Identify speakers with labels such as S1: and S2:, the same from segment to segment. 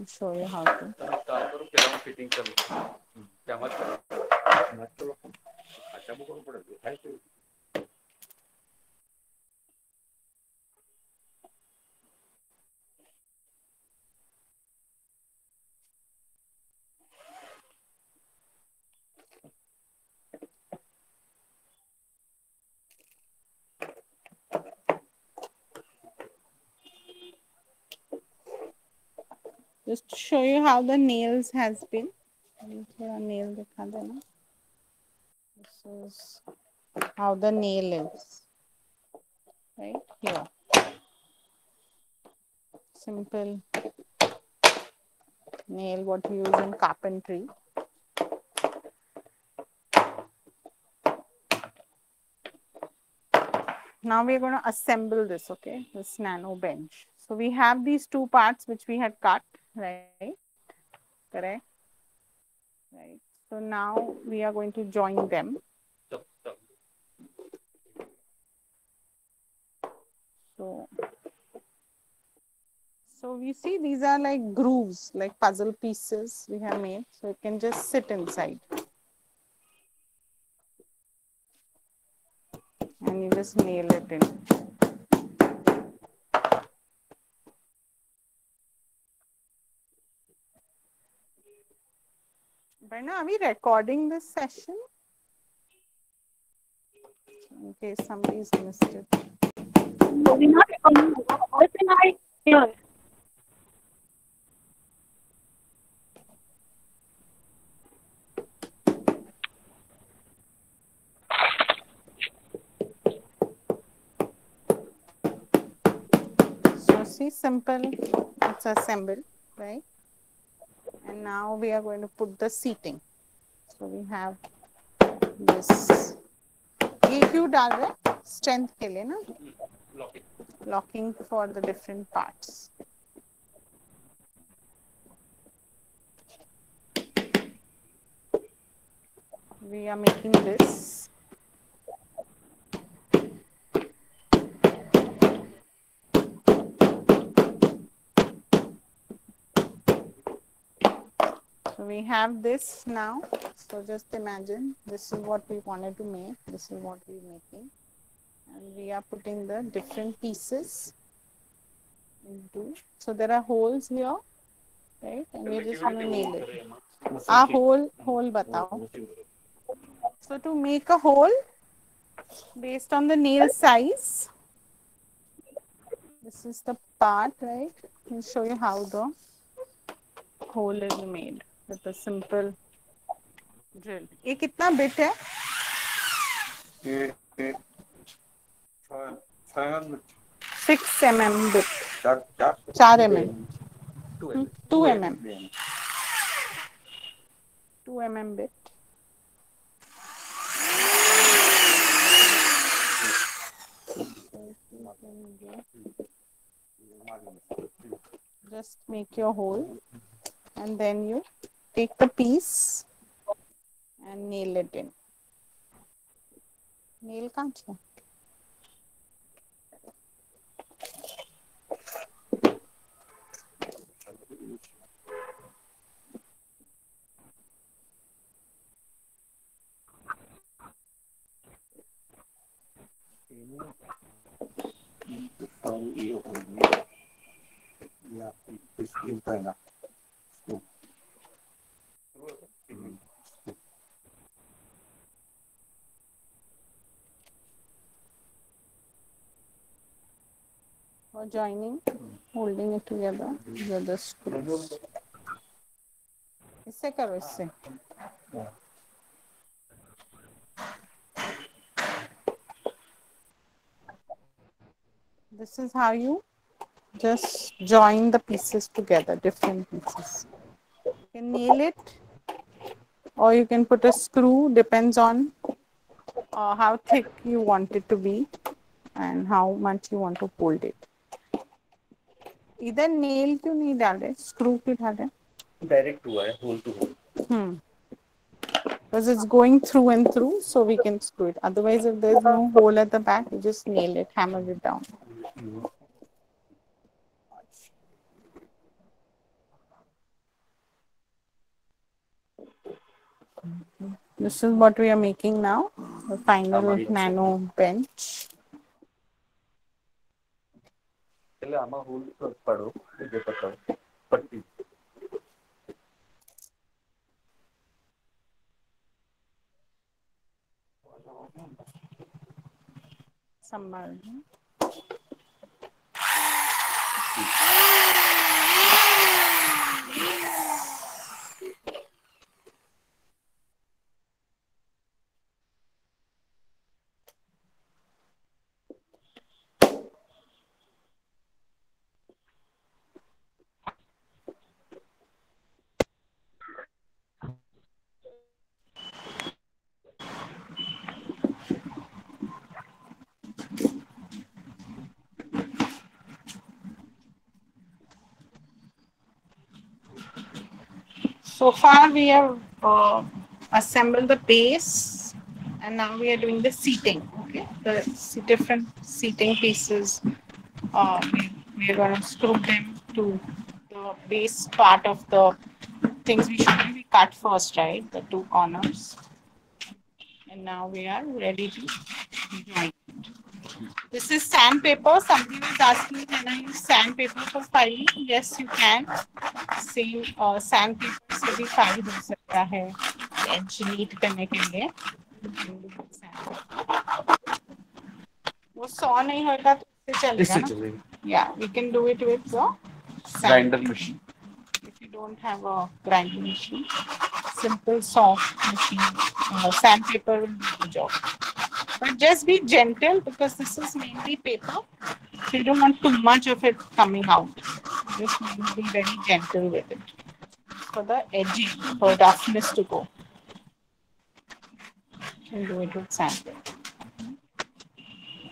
S1: I'll show you how to. Just to show you how the nails has been. Nail दिखा देना. This is how the nail is. Right here. Simple nail what we use in carpentry. Now we are going to assemble this, okay, this nano bench. So we have these two parts which we had cut, right? Correct? Right. So now we are going to join them. So we see these are like grooves, like puzzle pieces we have made. So it can just sit inside. And you just nail it in. But now, are we recording this session? In case somebody's missed it.
S2: No, we're not recording. Voice and I here.
S1: So see, simple, it's assembled, right? And now we are going to put the seating. So we have this. ये क्यों डाल रहे हैं? Strength के लिए ना? Locking for the different parts. We are making this. So we have this now. So just imagine this is what we wanted to make. This is what we're making. And we are putting the different pieces into. So there are holes here, right? And we're just going to nail it. Hole batao. So to make a hole based on the nail size, this is the part, right? I'll show you how the hole is made with a simple drill. ये कितना bit है? 6 mm bit. 4 mm. 2 mm. 2 mm bit. Just make your hole and then you take the piece and nail it in. Nail कहाँ है? For joining, holding it together with the screws. इससे करो इससे. This is how you just join the pieces together, different pieces. You can nail it or you can put a screw, depends on how thick you want it to be and how much you want to hold it. इधर nail क्यों नहीं डाल रहे? Screw क्यों डाल रहे?
S3: Direct हुआ है, hole to hole.
S1: Because it's going through and through, so we can screw it. Otherwise, if there's no hole at the back, you just nail it, hammer it down. This is what we are making now, the final nano bench. Sambal. So far we have assembled the base and now we are doing the seating. Okay, the different seating pieces. We are going to screw them to the base part of the things we should be cut first, right? The two corners. And now we are ready to join. This is sandpaper. Somebody was asking, can I use sandpaper for filing? Yes, you can. Same sandpaper से भी file हो सकता है edge neat करने के लिए. वो saw नहीं होगा तो इससे चलेगा ना? Yeah, we can do it with the grinder machine. If you don't have a grinding machine, simple saw machine, sandpaper will do the job. But just be gentle because this is mainly paper. So you don't want too much of it coming out. Just be very gentle with it. For the edging, for roughness to go. You can do it with sandpaper.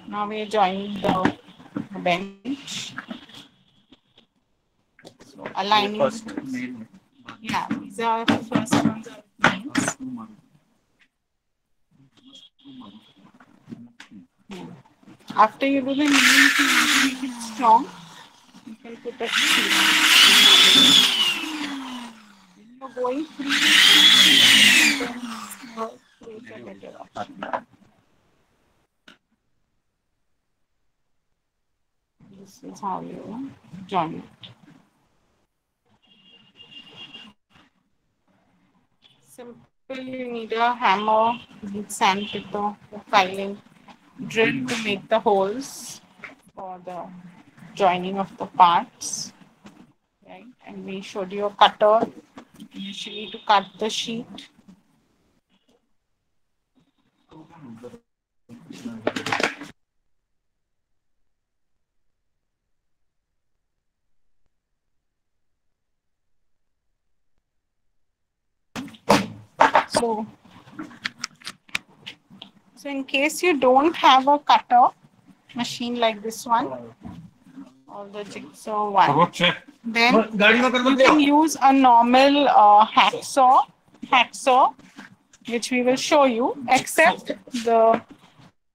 S1: Now we are joining the bench. So aligning. Yeah, these are the first ones are names. After you do the names, you want to make it strong. You can put a sheet. You're going through this is how you join it. Simple, you need a hammer, you need sandpaper, filing, drill to make the holes for the joining of the parts. Right? And we showed you a cutter initially to cut the sheet. So in case you don't have a cutter machine like this one, or the jigsaw one, then you can use a normal hacksaw, which we will show you, except the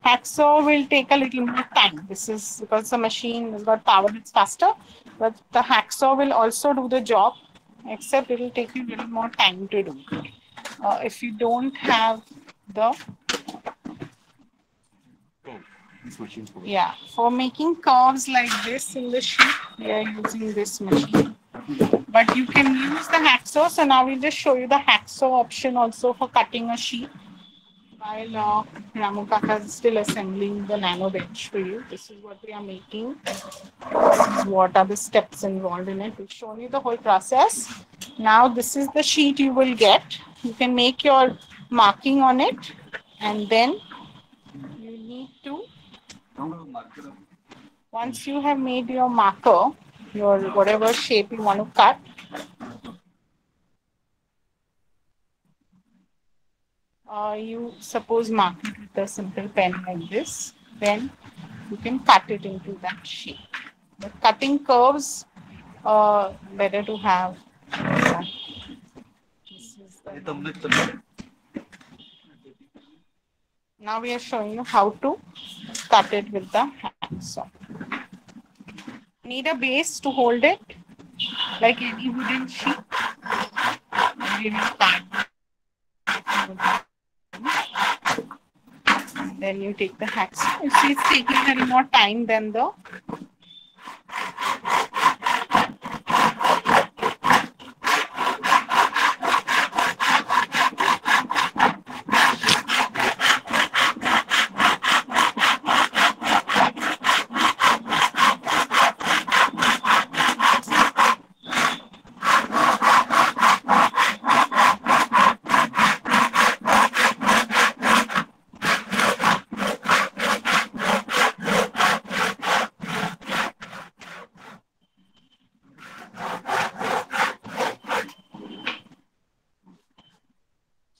S1: hacksaw will take a little more time. This is because the machine has got power, it's faster, but the hacksaw will also do the job, except it will take you a little more time to do. If you don't have the for making curves like this in the sheet, we are using this machine. But you can use the hacksaw. So now we'll just show you the hacksaw option also for cutting a sheet. While Ramu Kaka is still assembling the nano bench for you. This is what we are making. This is what are the steps involved in it. We've shown you the whole process. Now this is the sheet you will get. You can make your marking on it, and then you need to, once you have made your marker, your whatever shape you want to cut, you suppose mark it with a simple pen like this, then you can cut it into that shape. But cutting curves, better to have. Now we are showing you how to cut it with the hacksaw. Need a base to hold it, like any wooden sheet. Then you take the hacksaw. You see, it's taking a little more time than the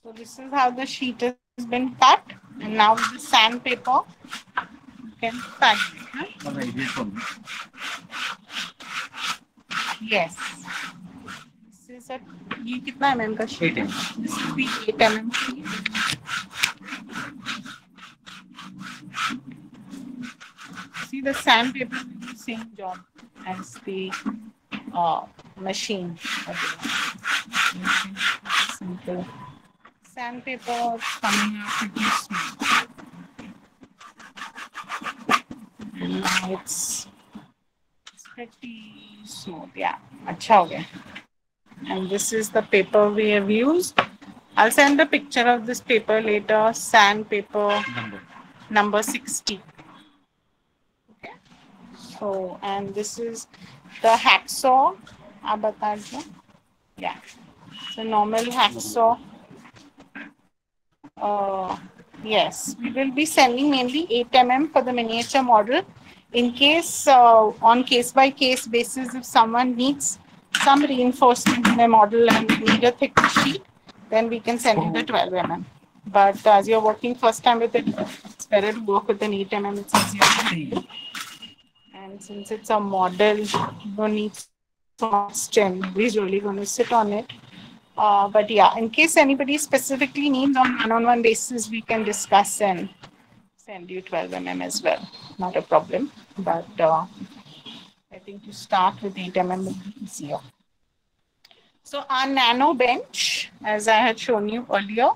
S1: so this is how the sheet has been cut, and now with the sandpaper you can cut it. Huh? Yes. This is a ये कितना mm का sheet है? This will be 8 mm sheet. See, the sandpaper will do the same job as the machine. Simple. Sandpaper is coming out pretty smooth. And now it's pretty smooth. Yeah, अच्छा हो गया. And this is the paper we have used. I'll send a picture of this paper later. Sandpaper number 60. Okay. So, and this is the hacksaw. आप बता दो. Yeah. So normal hacksaw. Yes, we will be sending mainly 8 mm for the miniature model. In case, on case by case basis, if someone needs some reinforcement in a model and need a thick sheet, then we can send you the 12 mm. But as you're working first time with it, it's better to work with an 8 mm. It's easier. And since it's a model, you don't need so much strength. Nobody's really going to sit on it. But yeah, in case anybody specifically needs on one-on-one basis, we can discuss and send you 12 mm as well. Not a problem. But I think to start with 8 mm will be easier. So our nano bench, as I had shown you earlier,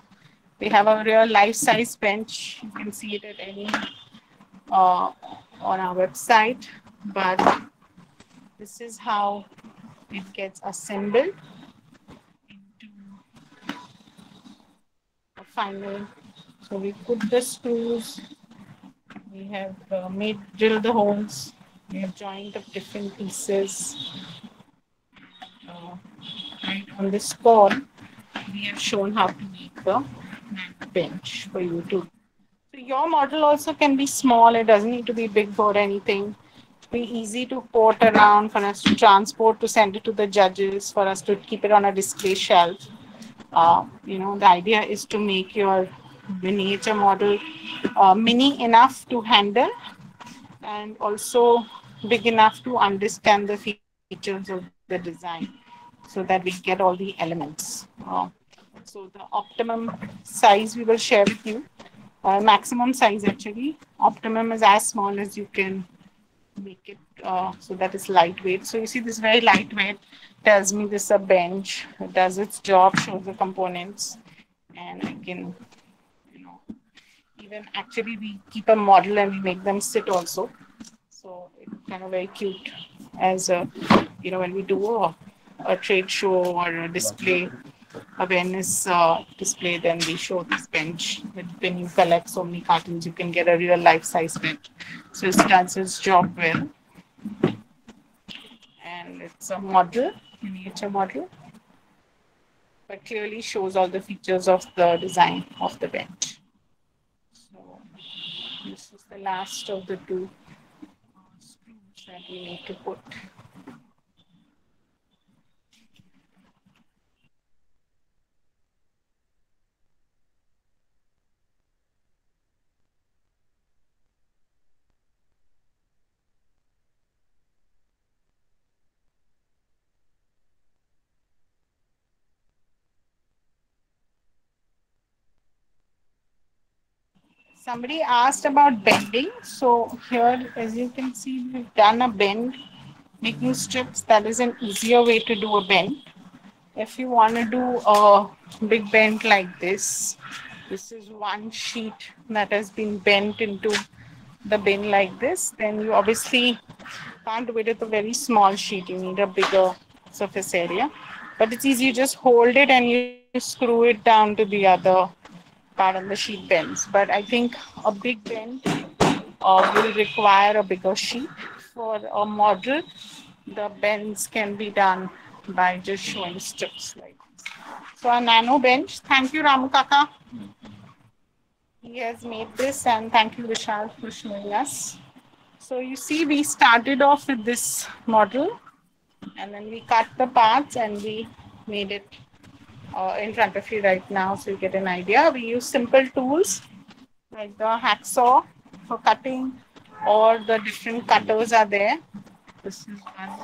S1: we have a real life-size bench. You can see it at any on our website. But this is how it gets assembled into a final. So we put the screws, we have drilled the holes, we have joined up different pieces. Right on this call, we have shown how to make the bench for you to. So your model also can be small, it doesn't need to be big for anything. Be easy to port around, for us to transport, to send it to the judges, for us to keep it on a display shelf. The idea is to make your miniature model mini enough to handle and also big enough to understand the features of the design so that we get all the elements. So the optimum size we will share with you, maximum size actually. Optimum is as small as you can make it, so that is lightweight. So you see this very lightweight tells me this is a bench. It does its job, shows the components, and I can, even actually we keep a model and we make them sit also. So it's kind of very cute as when we do a trade show or a display, awareness display, then we show this bench. When you collect so many cartons, you can get a real life-size bench. So it does its job well. And it's a model, miniature model, but clearly shows all the features of the design of the bench. So this is the last of the two screws that we need to put. Somebody asked about bending. So here, as you can see, we've done a bend, making strips. That is an easier way to do a bend. If you want to do a big bend like this, This is one sheet that has been bent into the bin like this. Then you obviously can't do it with a very small sheet. You need a bigger surface area. But it's easy, you just hold it and you screw it down to the other part of the sheet bends. But I think a big bend will require a bigger sheet. For a model, the bends can be done by just showing strips like this. So a nano bench. Thank you, Ramu Kaka. He has made this, and thank you, Vishal, for showing us. So you see, we started off with this model, and then we cut the parts and we made it in front of you right now, so you get an idea. We use simple tools like the hacksaw for cutting, or the different cutters are there. This is one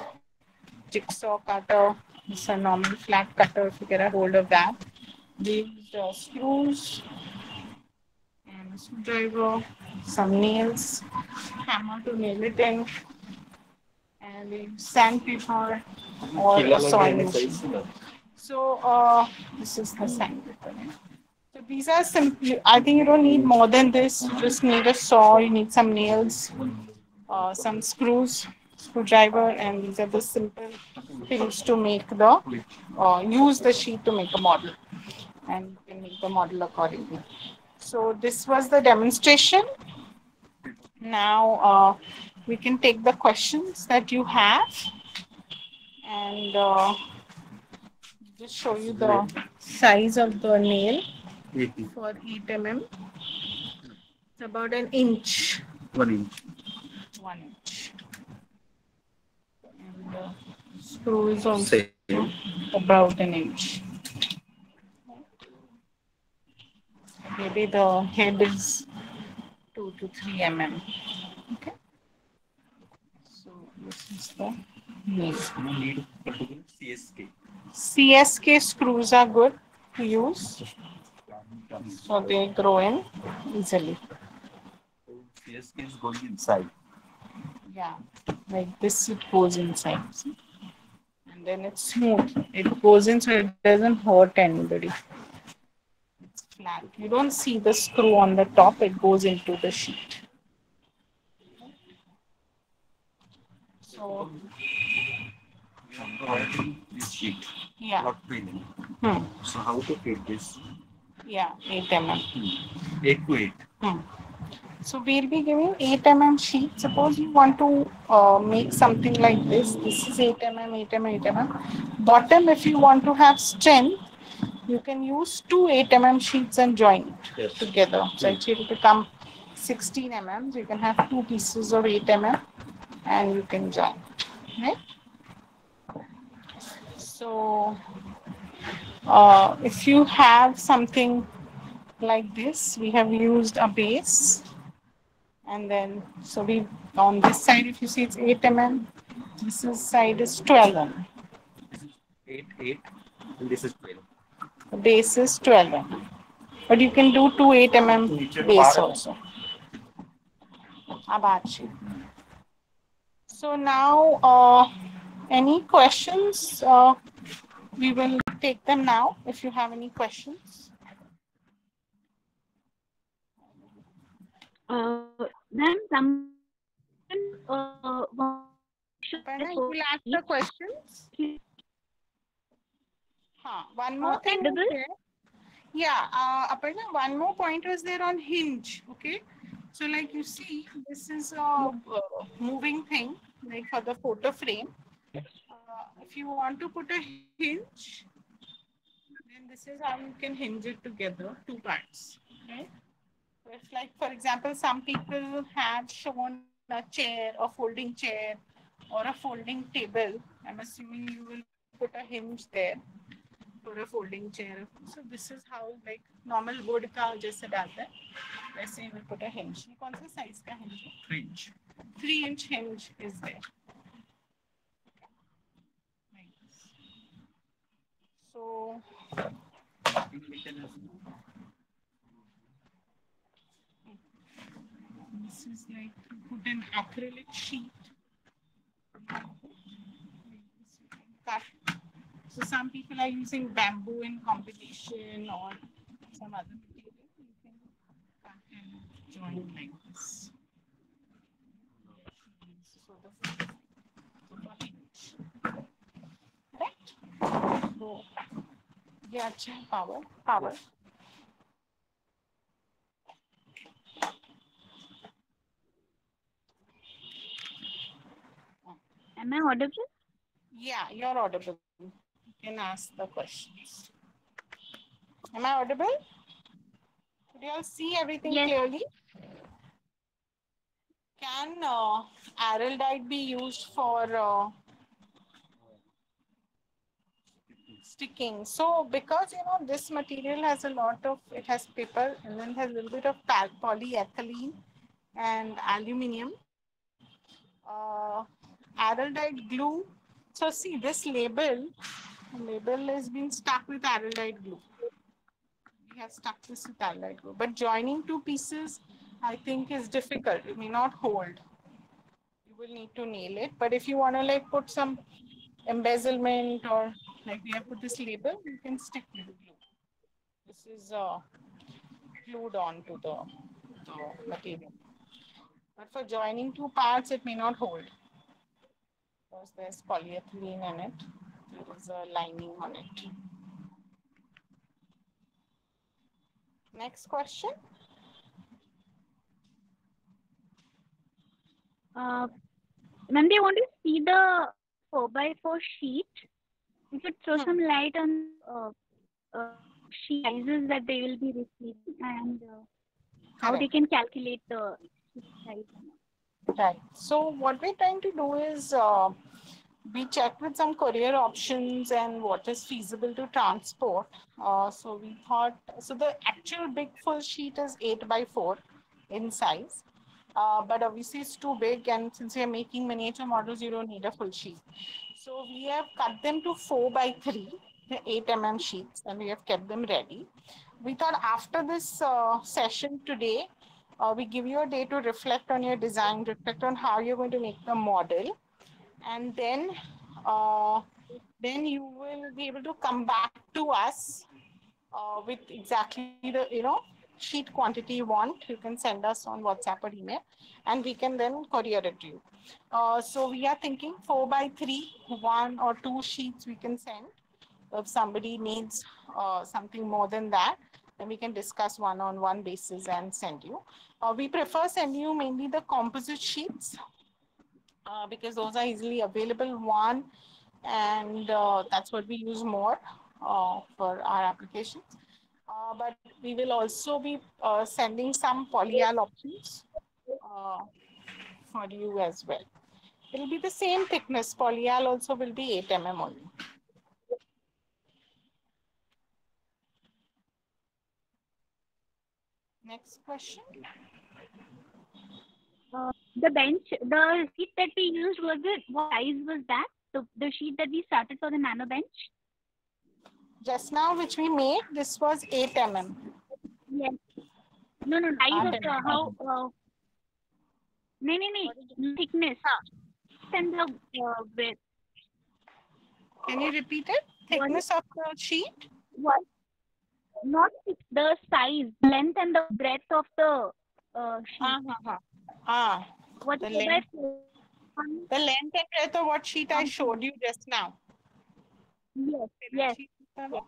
S1: jigsaw cutter. It's a normal flat cutter if you get a hold of that. We use screws and a screwdriver, some nails, hammer to nail it in, and we use sandpaper or a sewing machine. So this is the sandpaper. So these are simple. I think you don't need more than this. You just need a saw. You need some nails, some screws, screwdriver, and these are the simple things to make the use the sheet to make a model, and you can make the model accordingly. So this was the demonstration. Now we can take the questions that you have, and just show you the size of the nail for 8 mm. It's about an inch. 1 inch. 1 inch. And the screw is also about an inch. Maybe the head is 2 to 3 mm. Okay. So this is the nail.
S3: You need particular CSK.
S1: CSK screws are good to use, so they grow in easily.
S3: CSK is going inside.
S1: Yeah, like this it goes inside. See? And then it's smooth. It goes in so it doesn't hurt anybody. It's flat. You don't see the screw on the top, it goes into the sheet. So,
S3: This sheet.
S1: yeah.
S3: Not filling. So how to fit this?
S1: Yeah, 8 mm.
S3: 8 to 8.
S1: So we'll be giving 8 mm sheet. Suppose you want to make something like this. This is 8 mm, 8 mm, 8 mm. Bottom, if you want to have strength, you can use two 8 mm sheets and join it together. So it will become 16 mm. You can have two pieces of 8 mm and you can join. Right? So if you have something like this, we have used a base. And then, so we, on this side, if you see it's 8 mm, side is 12 mm.
S3: This is 8, 8, and this is 12.
S1: The base is 12 mm. But you can do two 8 mm base also. Abachi. So now, any questions? We will take them now if you have any questions.
S2: Then someone wants
S1: Aparna, you will ask the questions. One more thing is there. Yeah, Aparna, one more point was there on hinge. Okay, so like you see, this is a moving thing, like for the photo frame. If you want to put a hinge, then this is how you can hinge it together, two parts. Right? If, like, for example, some people have shown a chair, a folding chair, or a folding table, I'm assuming you will put a hinge there for a folding chair. So this is how, like, normal wood का जैसे डालते हैं, वैसे ही will put a hinge. ये कौन सा size का hinge है?
S3: 3 inch.
S1: 3-inch hinge is there. Like this. So this is like put an acrylic sheet. Cut. So some people are using bamboo in combination or some other material. join like this. So the correct. So yeah, power.
S2: Am I audible?
S1: Yeah, you're audible. You can ask the questions. Am I audible? Could you all see everything
S2: Yes.
S1: clearly? Can araldite be used for sticking? So because this material has a lot of, it has paper and then has a little bit of polyethylene and aluminium, araldite glue. So see this label is being stuck with araldite glue. We have stuck this with araldite glue, but joining two pieces I think is difficult. It may not hold. You will need to nail it, but if you want to like put some embezzlement or like we have put this label, you can stick with the glue. This is glued on to the material. But for joining two parts, it may not hold because there's polyethylene in it. There is a lining on it. Next question.
S2: Uh, Ma'am, do you want to see the 4 by 4 sheet? You could throw
S1: Hmm,
S2: some light on the sheet sizes that they will be receiving and how they
S1: correct.
S2: can calculate the sheet size.
S1: Right. So what we're trying to do is we checked with some courier options and what is feasible to transport. So we thought, so the actual big full sheet is 8 by 4 in size. But obviously it's too big, and since we are making miniature models, you don't need a full sheet. So we have cut them to 4 by 3, the 8 sheets, and we have kept them ready. We thought after this session today, we give you a day to reflect on your design, reflect on how you're going to make the model, and uh, then you will be able to come back to us with exactly the sheet quantity you want. You can send us on WhatsApp or email, and we can then courier it to you. So we are thinking 4 by 3, 1 or 2 sheets we can send. If somebody needs something more than that, then we can discuss one-on-one basis and send you. We prefer send you mainly the composite sheets because those are easily available. One, and that's what we use more for our applications. But we will also be sending some polyal options uh, for you as well. It will be the same thickness. Polyal also will be 8 only. Next question.
S2: The bench, the sheet that we used, was it, what size was that? The sheet that we started for the nano bench?
S1: Just now, which we made, this was 8
S2: Yes. No, no, size of
S1: 10
S2: the, how, no, no, no,
S1: What is it?
S2: no thickness and the width.
S1: Can you repeat it?
S2: Was it,
S1: Thickness of the sheet?
S2: what, not the size, length and the breadth of the sheet.
S1: Ah, ah, ah. Ah,
S2: Was it
S1: the
S2: 4 by
S1: length,
S2: 4?
S1: the length and breadth of what sheet I
S2: Something.
S1: showed you just now.
S2: Yes,
S1: तेरा
S2: yes.
S1: sheet कितना था?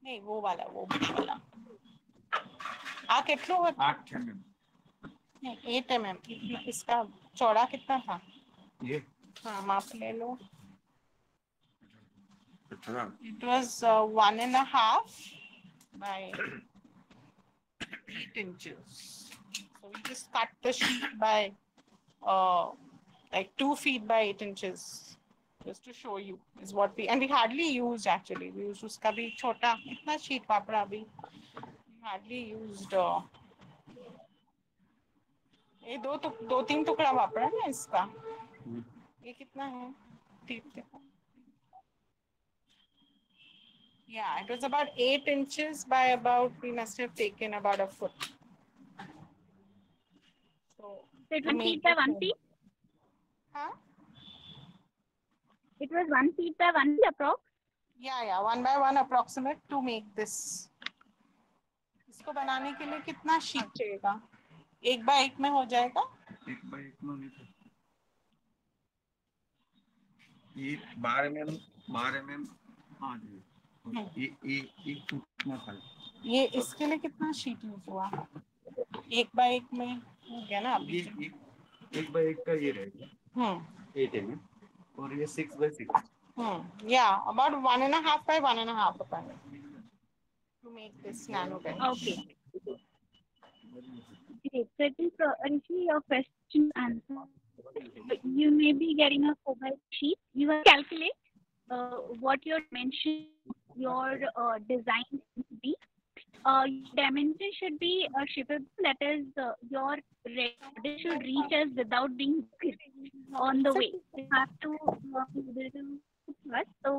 S1: नहीं वो वाला वो big वाला आ कितनो है?
S3: 8 mm.
S1: नहीं 8 इसका चौड़ा कितना था?
S3: ये
S1: हाँ माप ले लो.
S3: कितना?
S1: It was 1.5 by 8 inches. So we just cut the sheet by uh, like 2 feet by 8 inches. Just to show you is what we, and we hardly used actually. We used उसका भी छोटा इतना sheet पापड़ा भी. We hardly used. ये दो तीन टुकड़ा पापड़ा ना इसका. ये कितना है? देखो. Yeah, it was about 8 inches by about, we must have taken about a foot. So
S2: So it
S1: we
S2: 1 feet
S1: made
S2: by
S1: this
S2: 1 feet?
S1: one. Huh?
S2: It was 1 feet by 1 feet approx.
S1: Yeah, 1 by 1 approximate to make this इसको बनाने के लिए कितना sheet चाहिएगा? 1 bye 1 में हो जाएगा?
S3: 1 bye 1 में नहीं था। ये 12 mm हाँ जी। ये फुट में था।
S1: ये इसके लिए कितना शीट यूज हुआ? 1 बाय 1 में हो गया ना अभी?
S3: ये 1 बाय 1 का ये रहेगा 8 mm और ये 6 bye 6।
S1: Yeah, about 1.5 by 1.5 to make this nano bench.
S2: Okay, great. So I think, Rishi, your question answered. You may be getting a 4 by sheet. You have to calculate what your dimension of your design should be. Your dimension should be shippable. That is, your ready model should reach us without being broken on the way. You have to be able to trust. So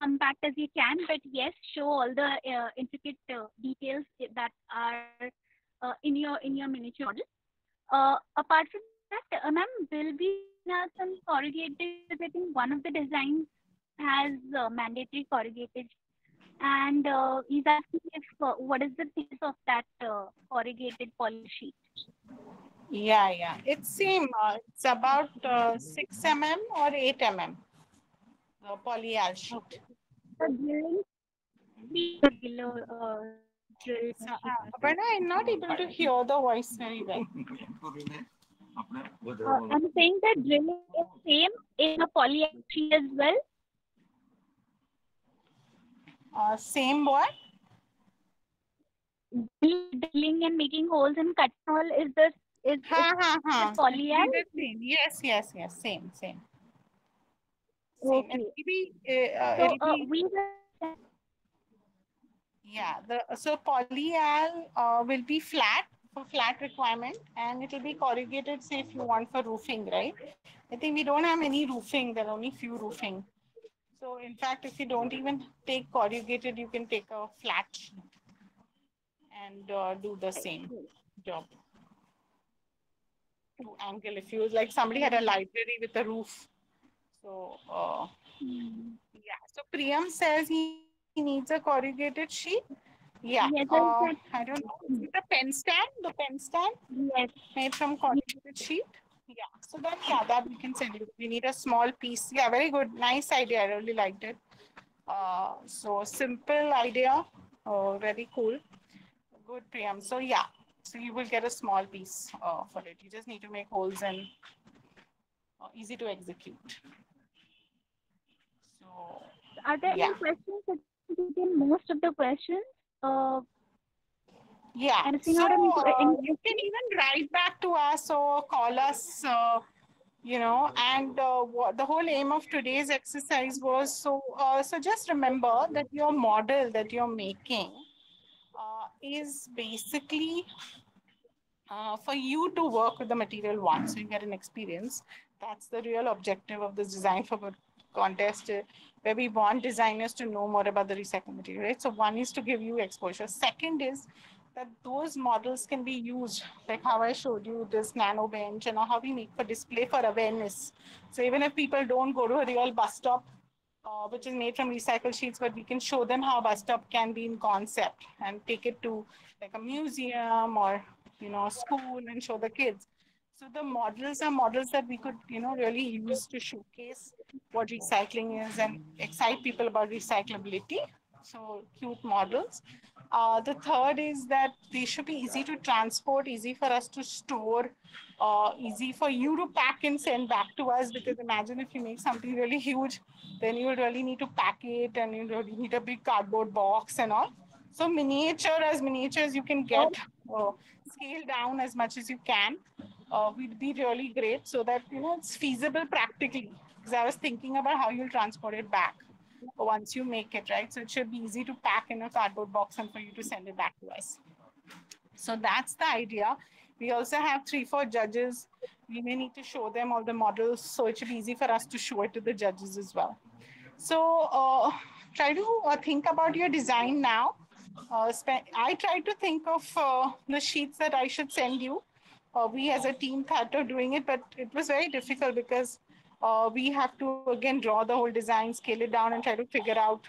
S2: as compact as you can, but yes, show all the intricate details that are in your miniature model. Apart from that, ma'am, will be showing us some corrugated, because I think one of the designs has mandatory corrugated, and he's asking if what is the thickness of that corrugated poly sheet.
S1: Yeah. It's same. It's about 6 mm or 8 mm polyal sheet.
S2: Okay. The drilling be regular drill sheet.
S1: But I'm not able to hear the voice very well.
S2: I'm saying that drilling is same in a poly sheet as well.
S1: Same what?
S2: Drilling and making holes and cutting all is the is
S1: Ha.
S2: polyal.
S1: Yes. Same. Same. And
S2: Okay. So
S1: it'll be
S2: we will.
S1: yeah. So polyal will be flat for flat requirement, and it will be corrugated. Say if you want for roofing, right? I think we don't have any roofing. There are only few roofing. So in fact, if you don't even take corrugated, you can take a flat sheet and do the same job. To angle, if you like, somebody had a library with a roof. So yeah. So Priyam says he needs a corrugated sheet. Yeah.
S2: Yes,
S1: I don't know. Is it the pen stand? The pen stand
S2: yes.
S1: made from corrugated sheet. Yeah. So then, that we can send you. We need a small piece. Yeah, very good. Nice idea. I really liked it. So simple idea. Very cool. Good, Priyam. So yeah. So you will get a small piece for it. You just need to make holes and easy to execute. So
S2: Are there any questions? I think we did most of the questions.
S1: yeah.
S2: Anything
S1: So
S2: out of any
S1: you can even write back to us or call us. And what the whole aim of today's exercise was, so just remember that your model that you're making is basically for you to work with the material once, so you get an experience. That's the real objective of this design for good contest, where we want designers to know more about the recycled material, right? So one is to give you exposure. Second is that those models can be used, like how I showed you this nano bench and how we make for display for awareness. So even if people don't go to a real bus stop, which is made from recycled sheets, but we can show them how bus stop can be in concept and take it to like a museum or school and show the kids. So the models are models that we could really use to showcase what recycling is and excite people about recyclability. So cute models. The third is that they should be easy to transport, easy for us to store, easy for you to pack and send back to us. Because imagine if you make something really huge, then you will really need to pack it and you really need a big cardboard box and all. So miniature as you can get, scale down as much as you can, would be really great, so that it's feasible practically. Because I was thinking about how you'll transport it back once you make it, right? So it should be easy to pack in a cardboard box and for you to send it back to us. So that's the idea. We also have 3-4 judges. We may need to show them all the models, so it should be easy for us to show it to the judges as well. So try to think about your design now. I tried to think of the sheets that I should send you. We as a team thought of doing it, but it was very difficult because we have to again draw the whole design, scale it down, and try to figure out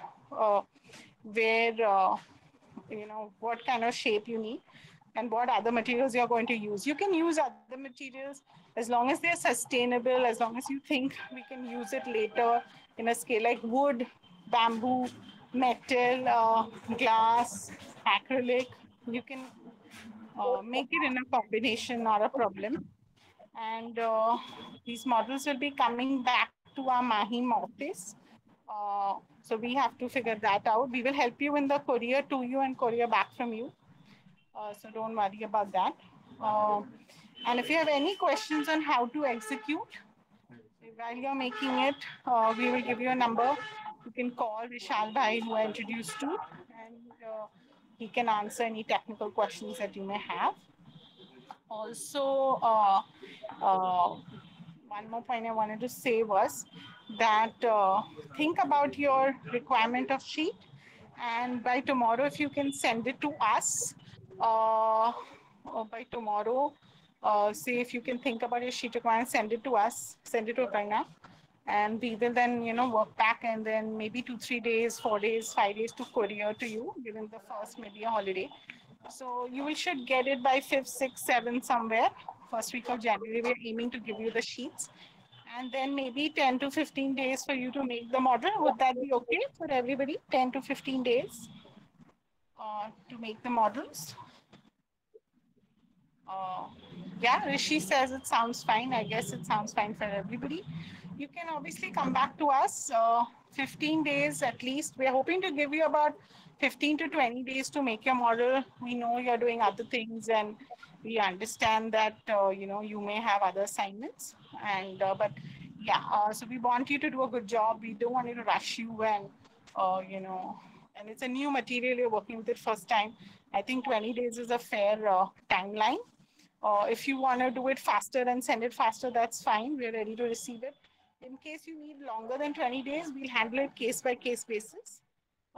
S1: where what kind of shape you need and what other materials you're going to use. You can use other materials as long as they're sustainable, as long as you think we can use it later in a scale like wood, bamboo, metal, glass, acrylic. You can make it in a combination, not a problem. And these models will be coming back to our Mahim office. So we have to figure that out. We will help you in the courier to you and courier back from you. So don't worry about that. Uh, and if you have any questions on how to execute, while you're making it, we will give you a number. You can call Vishal Bhai, who I introduced to, and he can answer any technical questions that you may have. Also, uh, one more point I wanted to say was that think about your requirement of sheet, and by tomorrow, if you can send it to us, or by tomorrow, say if you can think about your sheet requirement, send it to us, send it to Aparna, and we will then work back, and then maybe 2 3 days, 4 days, 5 days to courier to you given the first maybe a holiday. So you will should get it by 5th, 6th, 7th somewhere. First week of January, we're aiming to give you the sheets. And then maybe 10 to 15 days for you to make the model. Would that be okay for everybody? 10 to 15 days to make the models. Uh, yeah, Rishi says it sounds fine. I guess it sounds fine for everybody. You can obviously come back to us 15 days at least. We're hoping to give you about 15 to 20 days to make your model. We know you're doing other things and we understand that you may have other assignments but yeah, so we want you to do a good job. We don't want you to rush you and it's a new material, you're working with it first time. I think 20 days is a fair timeline. If you want to do it faster and send it faster, that's fine. We're ready to receive it. In case you need longer than 20 days, we'll handle it case by case basis.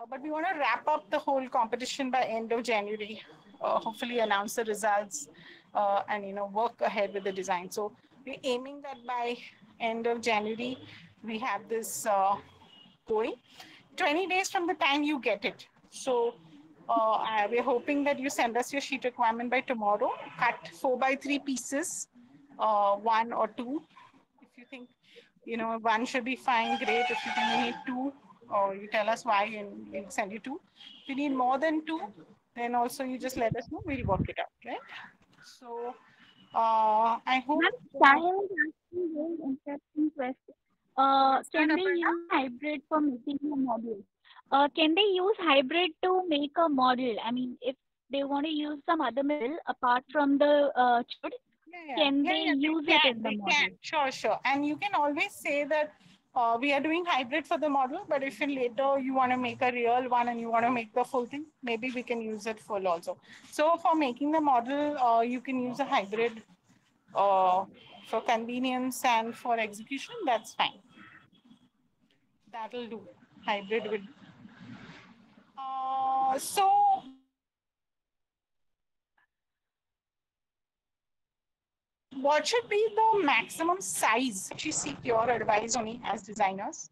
S1: But we want to wrap up the whole competition by end of January. Hopefully, announce the results and work ahead with the design. So we're aiming that by end of January we have this going. 20 days from the time you get it. So we're hoping that you send us your sheet requirement by tomorrow. Cut 4 by 3 pieces, one or two. If you think, one should be fine, great. If you think you need two, or you tell us why and we'll send you two. If you need more than two, then also you just let us know. We'll work it out, right? So I hope.
S2: Ma'am, Sahil is asking very interesting question.
S1: What's that,
S2: Can they
S1: Aparna?
S2: use hybrid for making a model? Can they use hybrid to make a model? I mean, if they want to use some other material apart from the chud, can they
S1: Yeah. They
S2: use it
S1: can.
S2: in the
S1: They can.
S2: model?
S1: Sure. And you can always say that we are doing hybrid for the model, but if in later you want to make a real one and you want to make the full thing, maybe we can use it full also. So for making the model, you can use a hybrid uh, for convenience and for execution. That's fine. That'll do. Hybrid will. So what should be the maximum size? Actually, seek your advice on me as designers.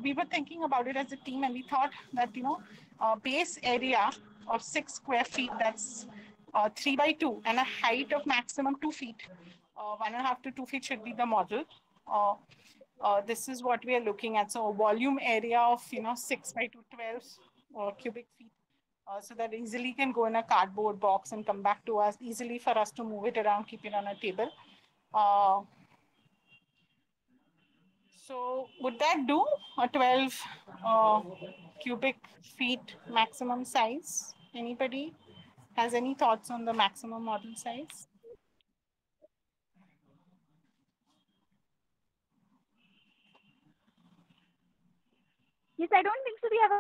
S1: We were thinking about it as a team, and we thought that base area of 6 square feet. That's 3 by 2, and a height of maximum 2 feet. 1.5 to 2 feet should be the model. Uh, this is what we are looking at. So a volume area of 6 by 2, 12 cubic feet. So that easily can go in a cardboard box and come back to us easily for us to move it around, keep it on a table. Uh, so would that do a 12 uh, cubic feet maximum size? Anybody has any thoughts on the maximum model size?
S2: Yes, I don't think so. We have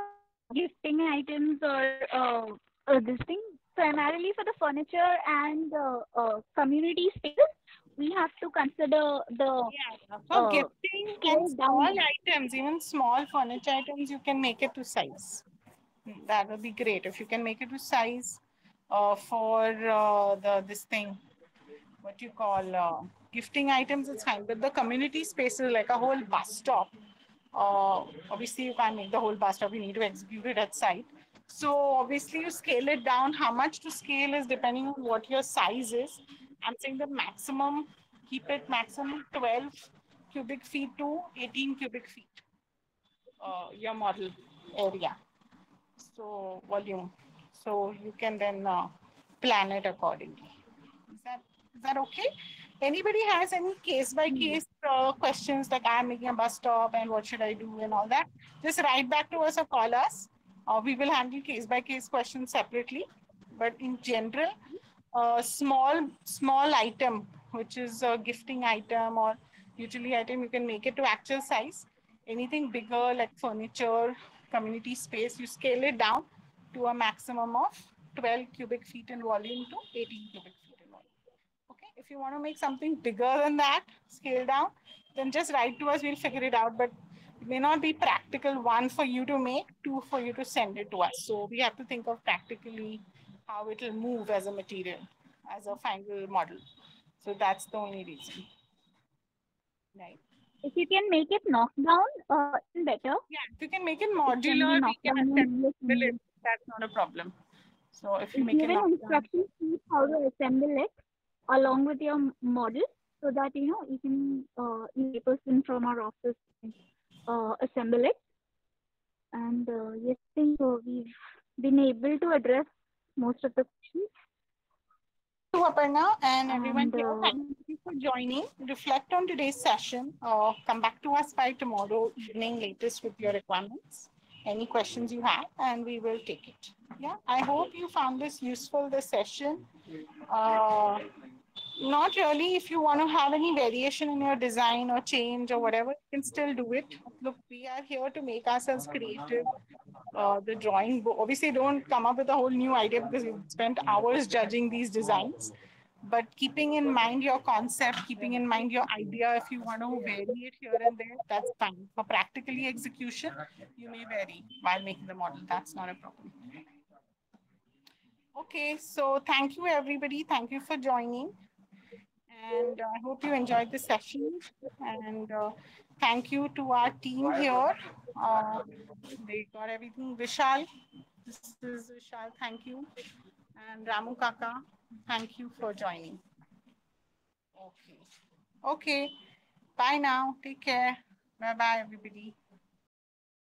S2: gifting items or this thing. Primarily for the furniture and community spaces, we have to consider the
S1: Yeah, for gifting and
S2: scale
S1: small
S2: down.
S1: items, even small furniture items, you can make it to size. That would be great if you can make it to size for the this thing. What you call gifting items, it's fine. But the community spaces like a whole bus stop. Obviously, you can't make the whole bus stop. You need to execute it at site. So obviously you scale it down. How much to scale is depending on what your size is. I'm saying the maximum, keep it maximum 12 cubic feet to 18 cubic feet, your model area. So volume. So you can then plan it accordingly. Is that is that okay? Anybody has any case by case questions like I'm making a bus stop and what should I do and all that? Just write back to us or call us. We will handle case by case questions separately. But in general, small item which is a gifting item or utility item, you can make it to actual size. Anything bigger like furniture, community space, you scale it down to a maximum of 12 cubic feet in volume to 18 cubic feet in volume. Okay, if you want to make something bigger than that, scale down, then just write to us, we'll figure it out. But it may not be practical, one, for you to make, two, for you to send it to us. So we have to think of practically how it will move as a material, as a final model. So that's the only reason. Right.
S2: If you can make it knocked down, even better.
S1: Yeah, if you can make it
S2: It can be
S1: modular, we
S2: knocked
S1: can
S2: down and
S1: assemble it.
S2: reassembled.
S1: That's not a problem. So if you make it
S2: Given
S1: knock down.
S2: instructions sheet how to assemble it along with your model, so that you can a person from our office can assemble it. And yes, I think we've been able to address most of the questions.
S1: To Aparna and everyone
S2: And
S1: here, thank you for joining. Reflect on today's session. Come back to us by tomorrow evening latest with your requirements. Any questions you have, and we will take it. Yeah, I hope you found this useful, this session. Uh, Not really. If you want to have any variation in your design or change or whatever, you can still do it. Look, we are here to make ourselves creative. The drawing book, obviously, don't come up with a whole new idea because we've spent hours judging these designs. But keeping in mind your concept, keeping in mind your idea, if you want to vary it here and there, that's fine. For practically execution, you may vary while making the model. That's not a problem. Okay, so thank you, everybody. Thank you for joining. And I hope you enjoyed the session. And thank you to our team here. Uh, they got everything. Vishal, this is Vishal. Thank you. And Ramu Kaka, thank you for joining. Okay. Okay. Bye now. Take care. Bye bye, everybody.